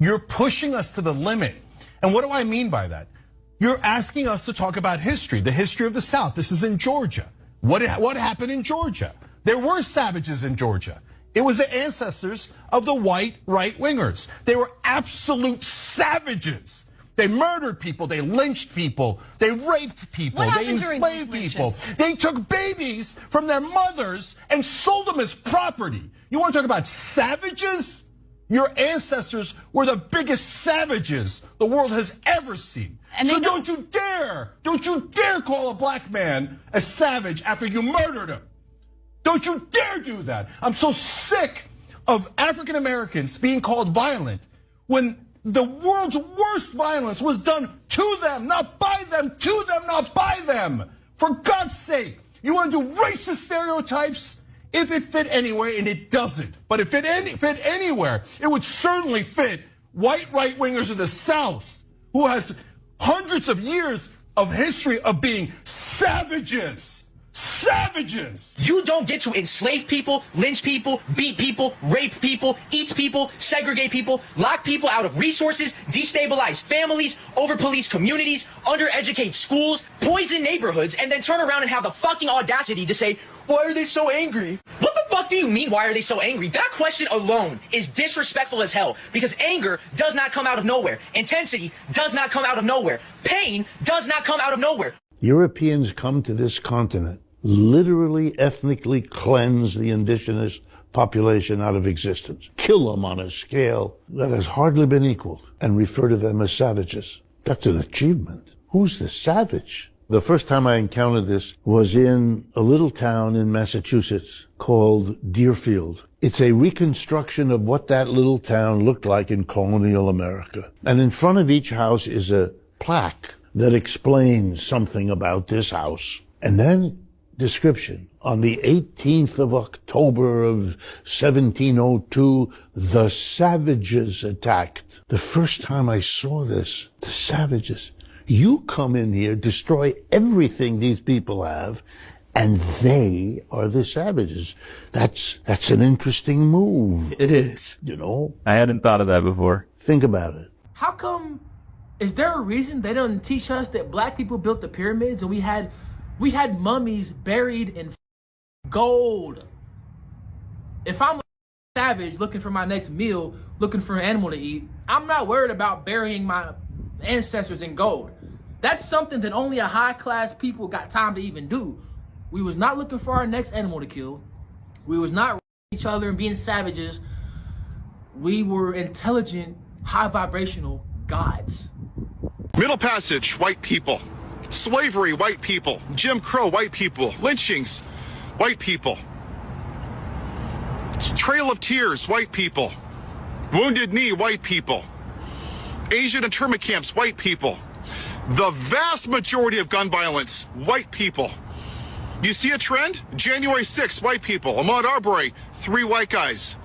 You're pushing us to the limit. And what do I mean by that? You're asking us to talk about history, the history of the South. This is in Georgia. What happened in Georgia? There were savages in Georgia. It was the ancestors of the white right-wingers. They were absolute savages. They murdered people, they lynched people, they raped people, they enslaved people. They took babies from their mothers and sold them as property. You want to talk about savages? Your ancestors were the biggest savages the world has ever seen. And so don't you dare call a black man a savage after you murdered him. Don't you dare do that. I'm so sick of African Americans being called violent when the world's worst violence was done to them, not by them, to them, not by them. For God's sake, you want to do racist stereotypes? If it fit anywhere, and it doesn't. But if it fit anywhere, it would certainly fit white right-wingers in the South, who has hundreds of years of history of being savages. Savages! You don't get to enslave people, lynch people, beat people, rape people, eat people, segregate people, lock people out of resources, destabilize families, over-police communities, undereducate schools, poison neighborhoods, and then turn around and have the fucking audacity to say, why are they so angry? What the fuck do you mean, why are they so angry? That question alone is disrespectful as hell, because anger does not come out of nowhere. Intensity does not come out of nowhere. Pain does not come out of nowhere. Europeans come to this continent, literally ethnically cleanse the indigenous population out of existence, kill them on a scale that has hardly been equaled, and refer to them as savages. That's an achievement. Who's the savage? The first time I encountered this was in a little town in Massachusetts called Deerfield. It's a reconstruction of what that little town looked like in colonial America. And in front of each house is a plaque that explains something about this house. And then description. On the 18th of October of 1702, the savages attacked. The first time I saw this, the savages. You come in here, destroy everything these people have, and they are the savages. That's an interesting move. It is. You know? I hadn't thought of that before. Think about it. How come, is there a reason they don't teach us that black people built the pyramids and we had mummies buried in gold? If I'm a savage looking for my next meal, looking for an animal to eat, I'm not worried about burying my ancestors in gold. That's something that only a high-class people got time to even do. We was not looking for our next animal to kill. We was not each other and being savages. We were intelligent, high-vibrational gods. Middle Passage, white people. Slavery, white people. Jim Crow, white people. Lynchings, white people. Trail of Tears, white people. Wounded Knee, white people. Asian internment camps, white people. The vast majority of gun violence, white people. You see a trend? January 6th, white people. Ahmaud Arbery, 3 white guys.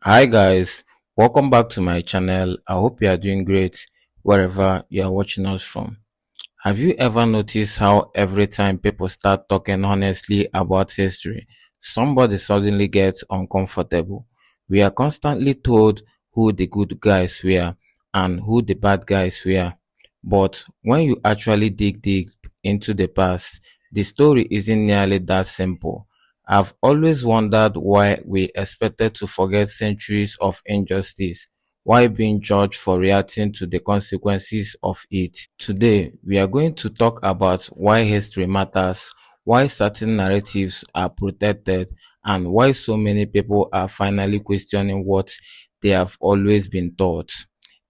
Hi guys, welcome back to my channel. I hope you are doing great wherever you are watching us from. Have you ever noticed how every time people start talking honestly about history, somebody suddenly gets uncomfortable? We are constantly told who the good guys were and who the bad guys were. But when you actually dig deep into the past, the story isn't nearly that simple. I've always wondered why we expected to forget centuries of injustice, why being judged for reacting to the consequences of it. Today, we are going to talk about why history matters, why certain narratives are protected, and why so many people are finally questioning what they have always been taught.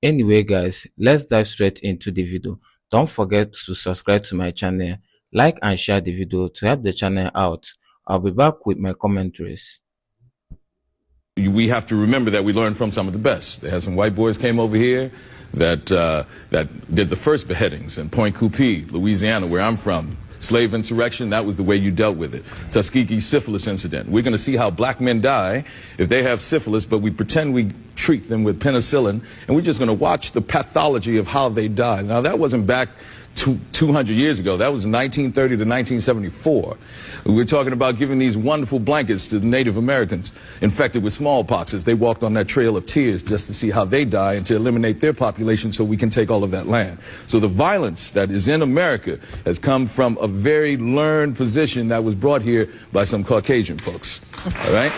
Anyway guys, let's dive straight into the video. Don't forget to subscribe to my channel, like and share the video to help the channel out. I'll be back with my commentaries. We have to remember that we learned from some of the best. They had some white boys came over here that did the first beheadings in Point Coupee, Louisiana, where I'm from. Slave insurrection, that was the way you dealt with it. Tuskegee syphilis incident. We're going to see how black men die if they have syphilis, but we pretend we treat them with penicillin, and we're just going to watch the pathology of how they die. Now, that wasn't back 200 years ago. That was 1930 to 1974. We're talking about giving these wonderful blankets to the Native Americans infected with smallpox as they walked on that trail of tears just to see how they die and to eliminate their population so we can take all of that land. So the violence that is in America has come from a very learned position that was brought here by some Caucasian folks. All right?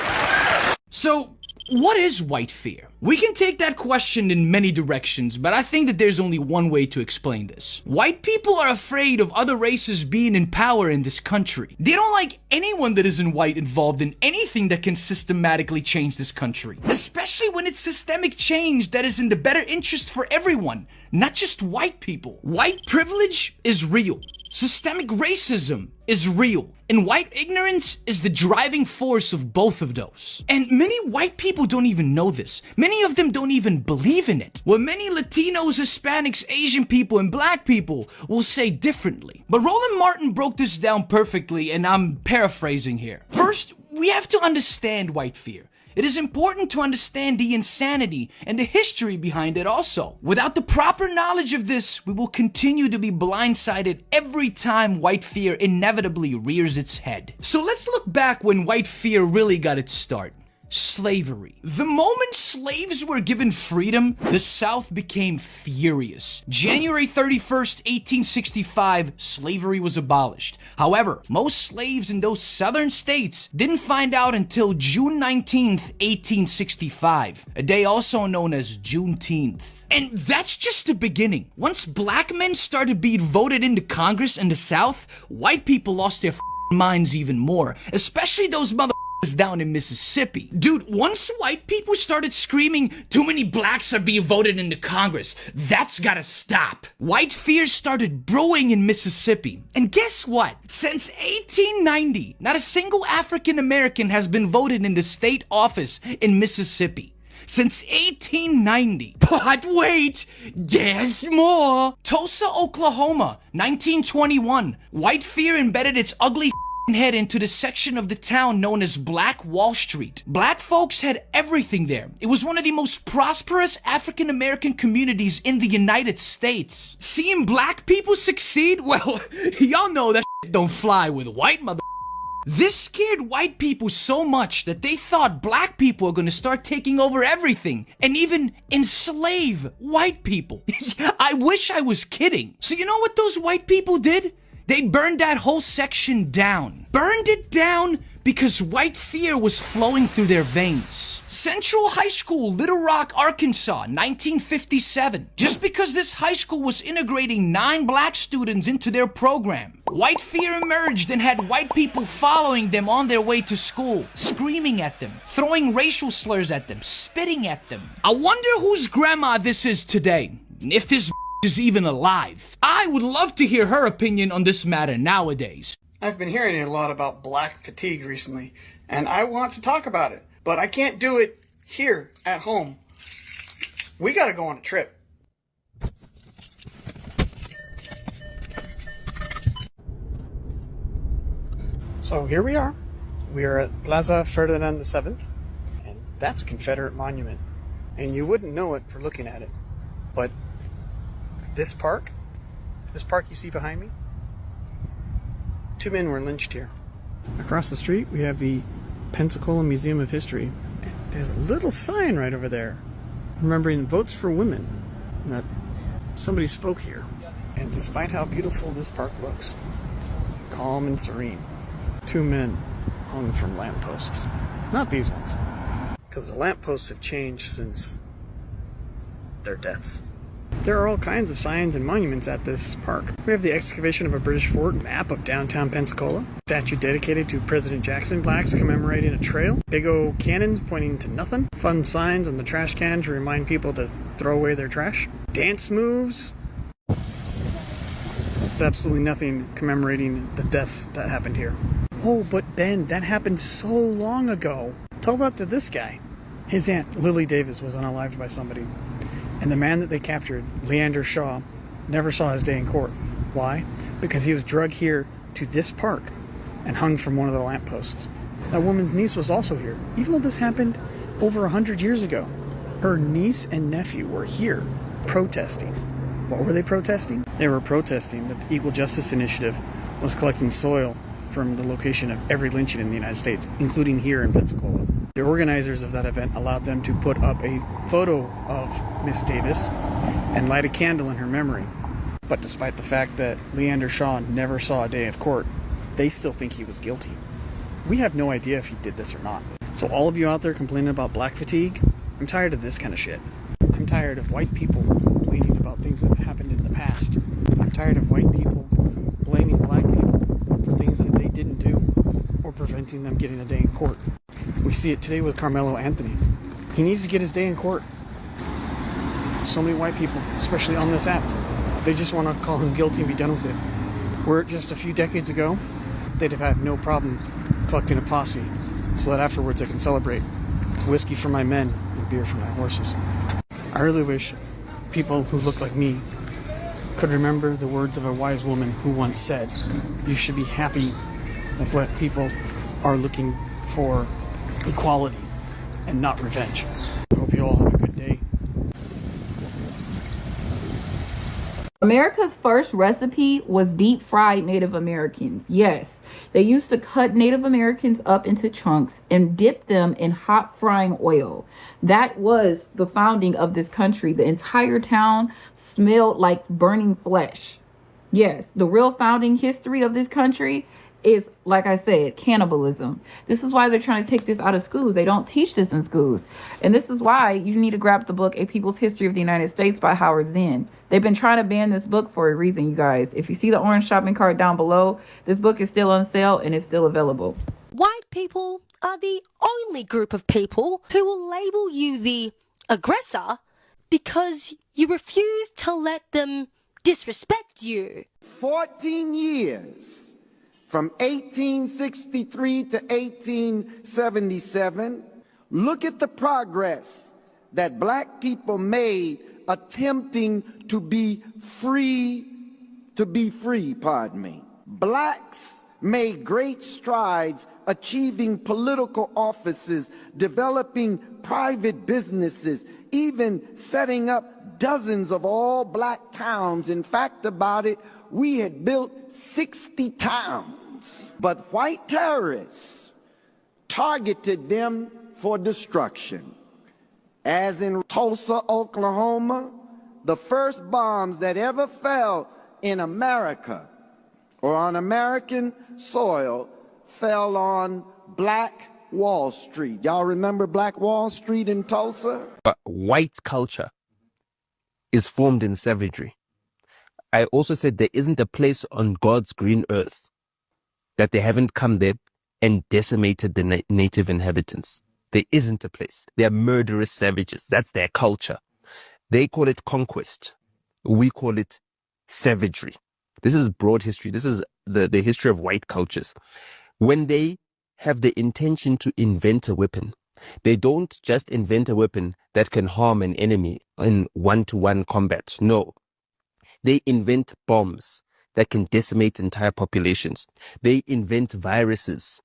So, what is white fear? We can take that question in many directions, but I think that there's only one way to explain this. White people are afraid of other races being in power in this country. They don't like anyone that isn't white involved in anything that can systematically change this country. Especially when it's systemic change that is in the better interest for everyone, not just white people. White privilege is real. Systemic racism is real, and white ignorance is the driving force of both of those. And many white people don't even know this. Many of them don't even believe in it. What many Latinos, Hispanics, Asian people, and black people will say differently. But Roland Martin broke this down perfectly, and I'm paraphrasing here. First, we have to understand white fear. It is important to understand the insanity and the history behind it also. Without the proper knowledge of this, we will continue to be blindsided every time white fear inevitably rears its head. So let's look back when white fear really got its start. Slavery. The moment slaves were given freedom, the South became furious. January 31st, 1865, slavery was abolished. However, most slaves in those southern states didn't find out until June 19th, 1865, a day also known as Juneteenth. And that's just the beginning. Once black men started being voted into Congress in the South, white people lost their minds even more, especially those down in Mississippi. Dude, once white people started screaming, too many blacks are being voted into Congress, that's gotta stop. White fear started brewing in Mississippi. And guess what? Since 1890, not a single African American has been voted into state office in Mississippi. Since 1890. But wait, there's more. Tulsa, Oklahoma, 1921. White fear embedded its ugly head into the section of the town known as Black Wall Street. Black folks had everything there. It was one of the most prosperous African American communities in the United States. Seeing black people succeed? Well, y'all know that don't fly with white mother. This scared white people so much that they thought black people were gonna start taking over everything and even enslave white people. I wish I was kidding. So you know what those white people did? They burned that whole section down. Burned it down because white fear was flowing through their veins. Central High School, Little Rock, Arkansas, 1957. Just because this high school was integrating 9 black students into their program, white fear emerged and had white people following them on their way to school, screaming at them, throwing racial slurs at them, spitting at them. I wonder whose grandma this is today, if this is even alive. I would love to hear her opinion on this matter nowadays. I've been hearing a lot about black fatigue recently, and I want to talk about it, but I can't do it here at home. We gotta go on a trip. So here we are. We are at Plaza Ferdinand VII, and that's a Confederate monument. And you wouldn't know it for looking at it, but this park you see behind me, 2 men were lynched here. Across the street, we have the Pensacola Museum of History. And there's a little sign right over there, remembering votes for women, that somebody spoke here. And despite how beautiful this park looks, calm and serene, 2 men hung from lampposts. Not these ones, because the lampposts have changed since their deaths. There are all kinds of signs and monuments at this park. We have the excavation of a British fort, map of downtown Pensacola, statue dedicated to President Jackson, plaques commemorating a trail, big old cannons pointing to nothing, fun signs on the trash can to remind people to throw away their trash, dance moves, but absolutely nothing commemorating the deaths that happened here. Oh, but Ben, that happened so long ago. Tell that to this guy. His aunt, Lily Davis, was unalived by somebody. And the man that they captured, Leander Shaw, never saw his day in court. Why? Because he was dragged here to this park and hung from one of the lampposts. That woman's niece was also here, even though this happened over 100 years ago. Her niece and nephew were here protesting What were they protesting? They were protesting that the Equal Justice Initiative was collecting soil from the location of every lynching in the United States, including here in Pensacola. The organizers of that event allowed them to put up a photo of Miss Davis and light a candle in her memory. But despite the fact that Leander Shaw never saw a day of court, they still think he was guilty. We have no idea if he did this or not. So all of you out there complaining about black fatigue, I'm tired of this kind of shit. I'm tired of white people complaining about things that happened in the past. I'm tired of white people blaming black people for things that they didn't do or preventing them getting a day in court. We see it today with Carmelo Anthony. He needs to get his day in court. So many white people, especially on this app, they just want to call him guilty and be done with it. Where just a few decades ago, they'd have had no problem collecting a posse so that afterwards they can celebrate. Whiskey for my men and beer for my horses. I really wish people who look like me could remember the words of a wise woman who once said, you should be happy that black people are looking for equality and not revenge. I hope you all have a good day. America's first recipe was deep fried Native Americans. Yes, they used to cut Native Americans up into chunks and dip them in hot frying oil. That was the founding of this country. The entire town smelled like burning flesh. Yes, the real founding history of this country is, like I said, cannibalism. This is why they're trying to take this out of schools. They don't teach this in schools. And this is why you need to grab the book, A People's History of the United States by Howard Zinn. They've been trying to ban this book for a reason, you guys. If you see the orange shopping cart down below, this book is still on sale and it's still available. White people are the only group of people who will label you the aggressor because you refuse to let them disrespect you. 14 years. From 1863 to 1877, look at the progress that black people made attempting to be free, Blacks made great strides achieving political offices, developing private businesses, even setting up dozens of all-black towns. In fact, about it, we had built 60 towns. But white terrorists targeted them for destruction. As in Tulsa, Oklahoma, the first bombs that ever fell in America or on American soil fell on Black Wall Street. Y'all remember Black Wall Street in Tulsa? But white culture is formed in savagery. I also said there isn't a place on God's green earth that they haven't come there and decimated the native inhabitants. There isn't a place. They are murderous savages. That's their culture. They call it conquest. We call it savagery. This is broad history. This is the history of white cultures. When they have the intention to invent a weapon, they don't just invent a weapon that can harm an enemy in one-to-one combat. No. They invent bombs that can decimate entire populations. They invent viruses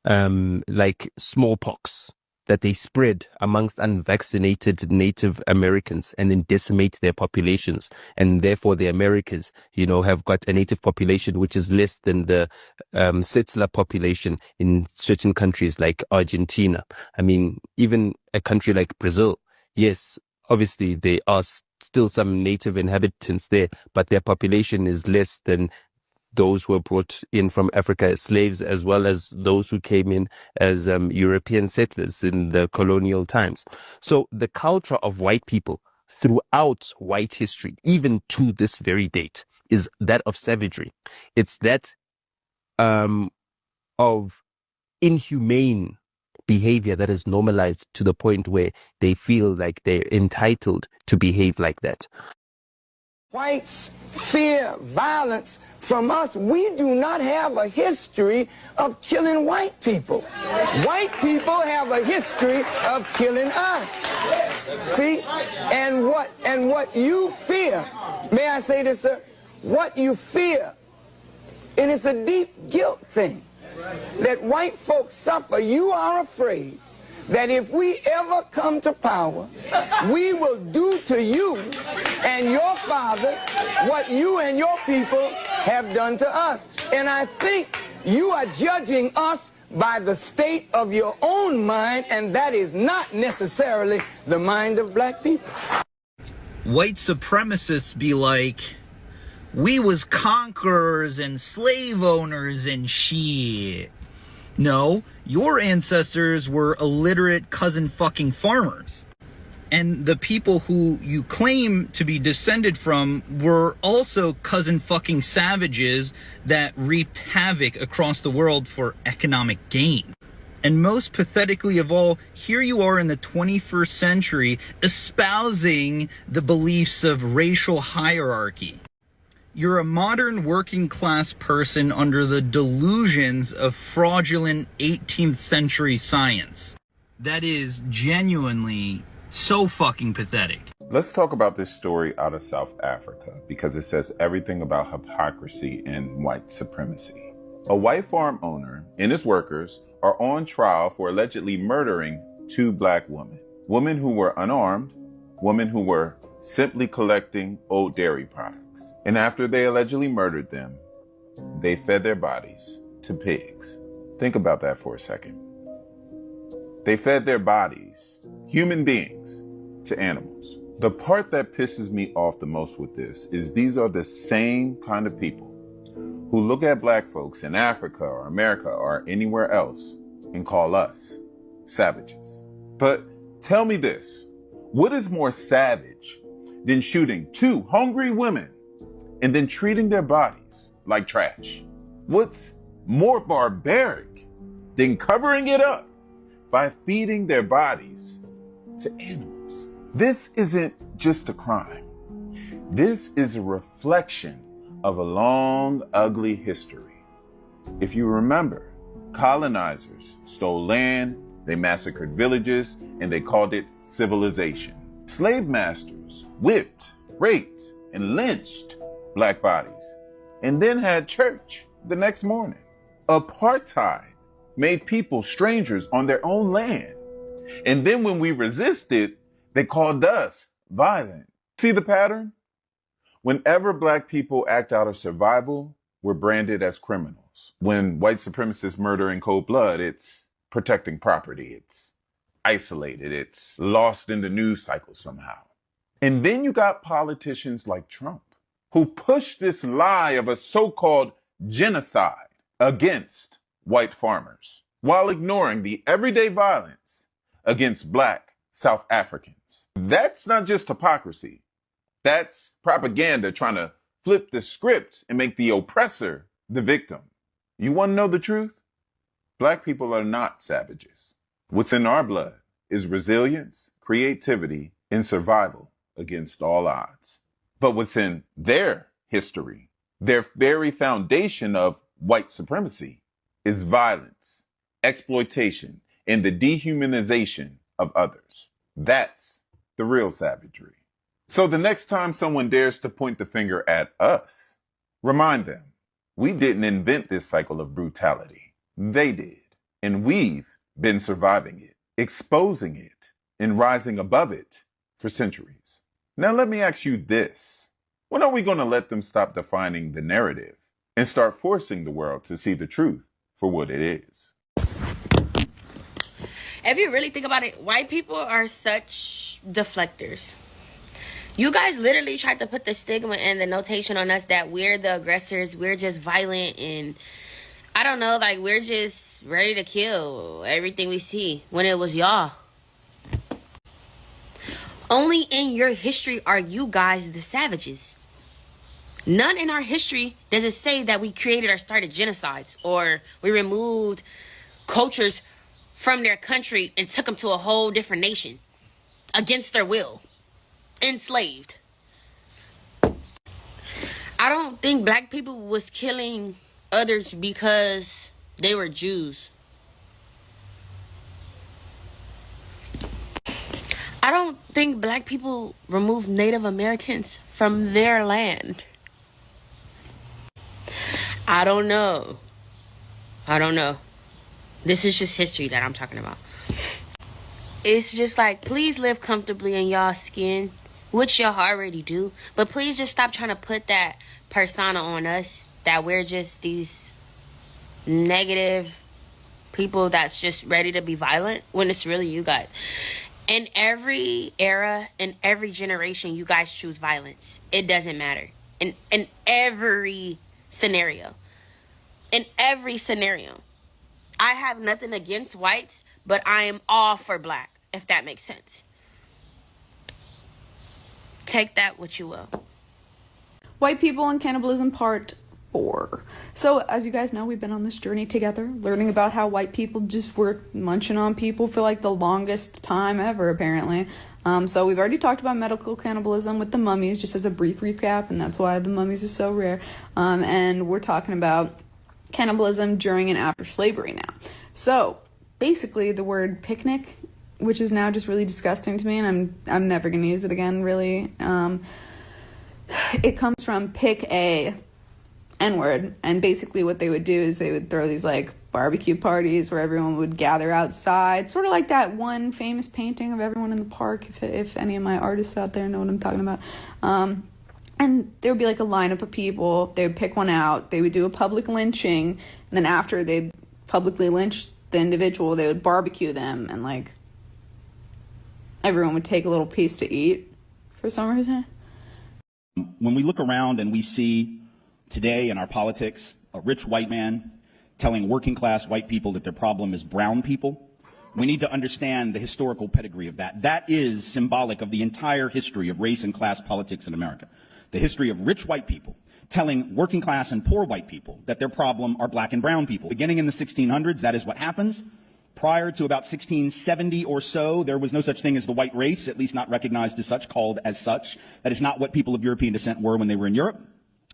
like smallpox that they spread amongst unvaccinated Native Americans and then decimate their populations. And therefore the Americans, have got a native population which is less than the settler population in certain countries like Argentina. I mean, even a country like Brazil, yes, obviously there are still some native inhabitants there, but their population is less than those who were brought in from Africa as slaves, as well as those who came in as European settlers in the colonial times. So the culture of white people throughout white history, even to this very date, is that of savagery. It's that of inhumane behavior that is normalized to the point where they feel like they're entitled to behave like that. Whites fear violence from us. We do not have a history of killing white people. White people have a history of killing us. See? And what you fear, may I say this, sir? What you fear, and it's a deep guilt thing, that white folks suffer. You are afraid that if we ever come to power, we will do to you and your fathers what you and your people have done to us. And I think you are judging us by the state of your own mind, and that is not necessarily the mind of black people. White supremacists be like, we was conquerors and slave owners and shit. No, your ancestors were illiterate cousin fucking farmers. And the people who you claim to be descended from were also cousin fucking savages that reaped havoc across the world for economic gain. And most pathetically of all, here you are in the 21st century espousing the beliefs of racial hierarchy. You're a modern working class person under the delusions of fraudulent 18th century science. That is genuinely so fucking pathetic. Let's talk about this story out of South Africa because it says everything about hypocrisy and white supremacy. A white farm owner and his workers are on trial for allegedly murdering 2 black women. Women who were unarmed, women who were simply collecting old dairy products. And after they allegedly murdered them, they fed their bodies to pigs. Think about that for a second. They fed their bodies, human beings, to animals. The part that pisses me off the most with this is these are the same kind of people who look at black folks in Africa or America or anywhere else and call us savages. But tell me this, what is more savage than shooting 2 hungry women and then treating their bodies like trash? What's more barbaric than covering it up by feeding their bodies to animals? This isn't just a crime. This is a reflection of a long, ugly history. If you remember, colonizers stole land, they massacred villages, and they called it civilization. Slave masters whipped, raped, and lynched black bodies, and then had church the next morning. Apartheid made people strangers on their own land. And then when we resisted, they called us violent. See the pattern? Whenever black people act out of survival, we're branded as criminals. When white supremacists murder in cold blood, it's protecting property. It's isolated. It's lost in the news cycle somehow. And then you got politicians like Trump who push this lie of a so-called genocide against white farmers while ignoring the everyday violence against black South Africans. That's not just hypocrisy. That's propaganda trying to flip the script and make the oppressor the victim. You want to know the truth? Black people are not savages. What's in our blood is resilience, creativity, and survival against all odds. But what's in their history, their very foundation of white supremacy, is violence, exploitation, and the dehumanization of others. That's the real savagery. So the next time someone dares to point the finger at us, remind them, we didn't invent this cycle of brutality. They did. And we've been surviving it, exposing it, and rising above it for centuries. Now let me ask you this. When are we going to let them stop defining the narrative and start forcing the world to see the truth for what it is? If you really think about it, white people are such deflectors. You guys literally tried to put the stigma and the notation on us that we're the aggressors, we're just violent, and I don't know, like we're just ready to kill everything we see, when it was y'all. Only in your history are you guys the savages. None in our history does it say that we created or started genocides, or we removed cultures from their country and took them to a whole different nation against their will. Enslaved. I don't think black people was killing others because they were Jews. I don't think black people removed Native Americans from their land. I don't know. This is just history that I'm talking about. It's just like, please live comfortably in y'all skin, which y'all already do. But please just stop trying to put that persona on us, that we're just these negative people that's just ready to be violent, when it's really you guys. In every era, in every generation, you guys choose violence. It doesn't matter. In every scenario. In every scenario. I have nothing against whites, but I am all for black, if that makes sense. Take that what you will. White People and Cannibalism Part 4. So, as you guys know, we've been on this journey together, learning about how white people just were munching on people for like the longest time ever, apparently. So we've already talked about medical cannibalism with the mummies, just as a brief recap, and that's why the mummies are so rare. And we're talking about cannibalism during and after slavery now. So, basically, the word picnic, which is now just really disgusting to me, and I'm never going to use it again, really. It comes from pick a N-word, and basically what they would do is they would throw these like barbecue parties where everyone would gather outside, sort of like that one famous painting of everyone in the park, if any of my artists out there know what I'm talking about. And there would be like a lineup of people. They would pick one out. They would do a public lynching, and then after they publicly lynched the individual, they would barbecue them, and like everyone would take a little piece to eat for some reason. When we look around and we see today in our politics a rich white man telling working class white people that their problem is brown people, we need to understand the historical pedigree of that. That is symbolic of the entire history of race and class politics in America. The history of rich white people telling working class and poor white people that their problem are black and brown people. Beginning in the 1600s, that is what happens. Prior to about 1670 or so, there was no such thing as the white race, at least not recognized as such, called as such. That is not what people of European descent were when they were in Europe.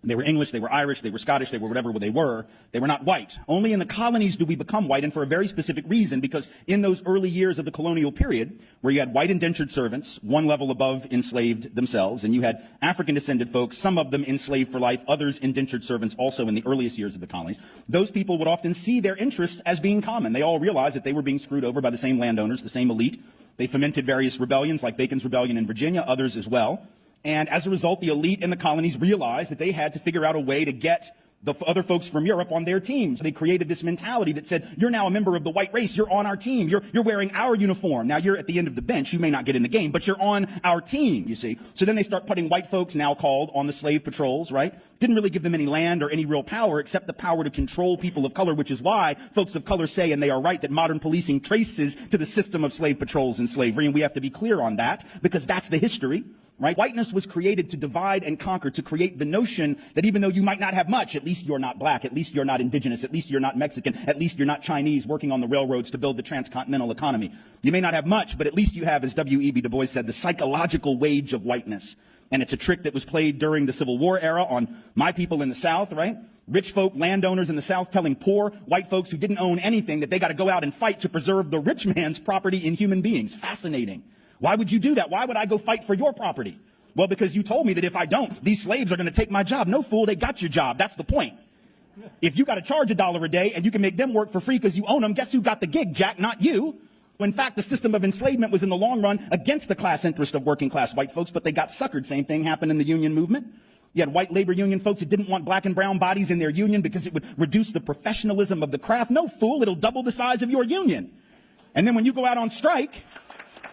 They were English, they were Irish, they were Scottish, they were whatever they were. They were not white. Only in the colonies do we become white, and for a very specific reason, because in those early years of the colonial period, where you had white indentured servants, one level above enslaved themselves, and you had African-descended folks, some of them enslaved for life, others indentured servants also in the earliest years of the colonies, those people would often see their interests as being common. They all realized that they were being screwed over by the same landowners, the same elite. They fomented various rebellions, like Bacon's Rebellion in Virginia, others as well. And as a result, the elite in the colonies realized that they had to figure out a way to get the other folks from Europe on their teams. They created this mentality that said, you're now a member of the white race. You're on our team. You're wearing our uniform. Now you're at the end of the bench. You may not get in the game, but you're on our team, you see. So then they start putting white folks, now called, on the slave patrols, right? Didn't really give them any land or any real power except the power to control people of color, which is why folks of color say, and they are right, that modern policing traces to the system of slave patrols and slavery. And we have to be clear on that because that's the history. Right? Whiteness was created to divide and conquer, to create the notion that even though you might not have much, at least you're not black, at least you're not indigenous, at least you're not Mexican, at least you're not Chinese working on the railroads to build the transcontinental economy. You may not have much, but at least you have, as W.E.B. Du Bois said, the psychological wage of whiteness. And it's a trick that was played during the Civil War era on my people in the South, right? Rich folk, landowners in the South telling poor white folks who didn't own anything that they got to go out and fight to preserve the rich man's property in human beings. Fascinating. Why would you do that? Why would I go fight for your property? Well, because you told me that if I don't, these slaves are going to take my job. No, fool, they got your job. That's the point. If you got to charge $1 a day and you can make them work for free because you own them, guess who got the gig, Jack? Not you. When in fact, the system of enslavement was in the long run against the class interest of working class white folks, but they got suckered. Same thing happened in the union movement. You had white labor union folks who didn't want black and brown bodies in their union because it would reduce the professionalism of the craft. No, fool, it'll double the size of your union. And then when you go out on strike,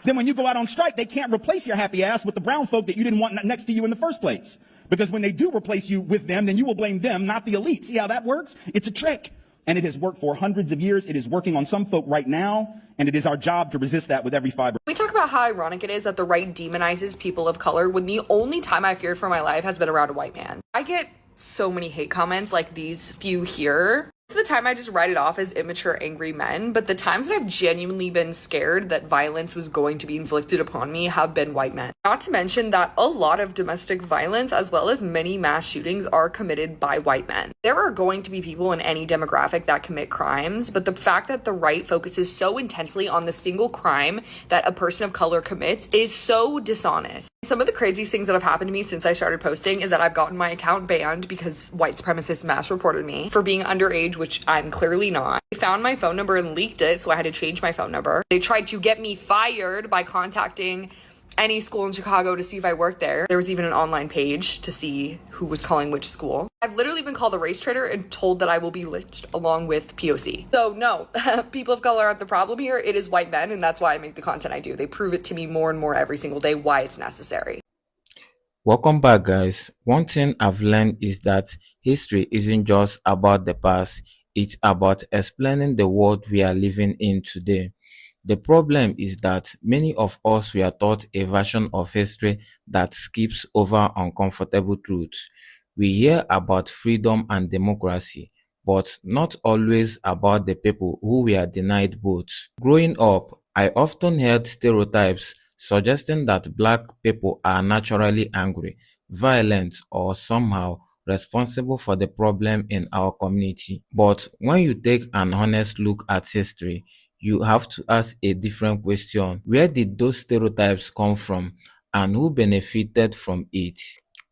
they can't replace your happy ass with the brown folk that you didn't want next to you in the first place. Because when they do replace you with them, then you will blame them, not the elite. See how that works? It's a trick. And it has worked for hundreds of years. It is working on some folk right now. And it is our job to resist that with every fiber. We talk about how ironic it is that the right demonizes people of color when the only time I feared for my life has been around a white man. I get so many hate comments like these few here. Most of the time I just write it off as immature, angry men, but the times that I've genuinely been scared that violence was going to be inflicted upon me have been white men. Not to mention that a lot of domestic violence as well as many mass shootings are committed by white men. There are going to be people in any demographic that commit crimes, but the fact that the right focuses so intensely on the single crime that a person of color commits is so dishonest. Some of the craziest things that have happened to me since I started posting is that I've gotten my account banned because white supremacists mass reported me for being underage which I'm clearly not. They found my phone number and leaked it, so I had to change my phone number. They tried to get me fired by contacting any school in Chicago to see if I worked there. There was even an online page to see who was calling which school. I've literally been called a race traitor and told that I will be lynched along with POC. So no, people of color aren't the problem here. It is white men, and that's why I make the content I do. They prove it to me more and more every single day why it's necessary. Welcome back, guys. One thing I've learned is that history isn't just about the past, it's about explaining the world we are living in today. The problem is that many of us were taught a version of history that skips over uncomfortable truths. We hear about freedom and democracy, but not always about the people who were denied both. Growing up, I often heard stereotypes suggesting that black people are naturally angry, violent, or somehow responsible for the problem in our community. But when you take an honest look at history, you have to ask a different question. Where did those stereotypes come from, and who benefited from it?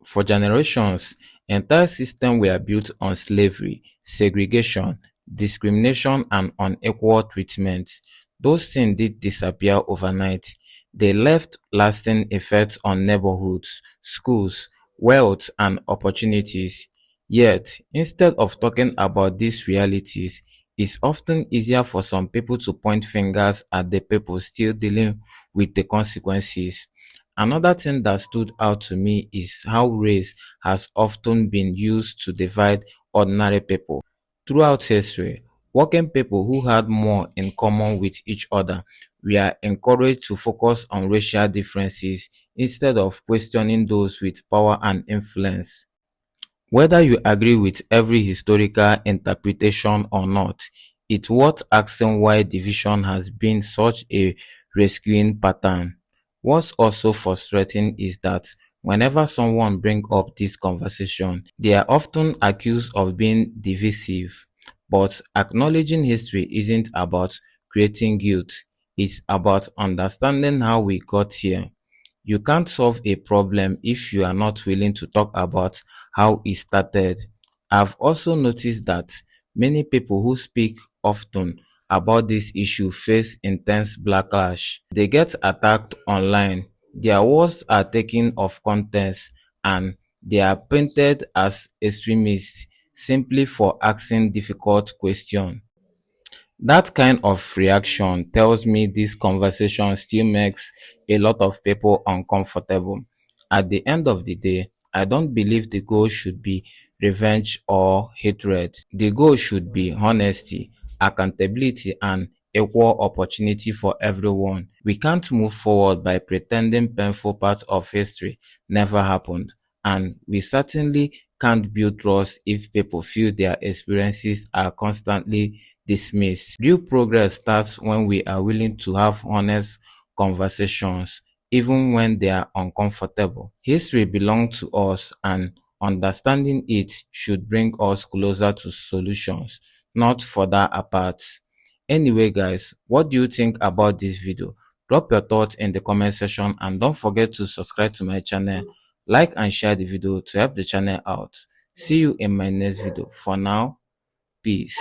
For generations, entire systems were built on slavery, segregation, discrimination, and unequal treatment. Those things did disappear overnight. They left lasting effects on neighborhoods, schools, wealth, and opportunities. Yet, instead of talking about these realities, it's often easier for some people to point fingers at the people still dealing with the consequences. Another thing that stood out to me is how race has often been used to divide ordinary people. Throughout history, working people who had more in common with each other were encouraged to focus on racial differences instead of questioning those with power and influence. Whether you agree with every historical interpretation or not, it's worth asking why division has been such a rescuing pattern. What's also frustrating is that whenever someone brings up this conversation, they are often accused of being divisive. But acknowledging history isn't about creating guilt, it's about understanding how we got here. You can't solve a problem if you are not willing to talk about how it started. I've also noticed that many people who speak often about this issue face intense backlash. They get attacked online, their words are taken off context, and they are painted as extremists simply for asking difficult questions. That kind of reaction tells me this conversation still makes a lot of people uncomfortable. At the end of the day, I don't believe the goal should be revenge or hatred. The goal should be honesty, accountability, and equal opportunity for everyone. We can't move forward by pretending painful parts of history never happened. And we certainly can't build trust if people feel their experiences are constantly dismissed. Real progress starts when we are willing to have honest conversations, even when they are uncomfortable. History belongs to us, and understanding it should bring us closer to solutions, not further apart. Anyway, guys, what do you think about this video? Drop your thoughts in the comment section, and don't forget to subscribe to my channel, like and share the video to help the channel out. See you in my next video. For now, peace.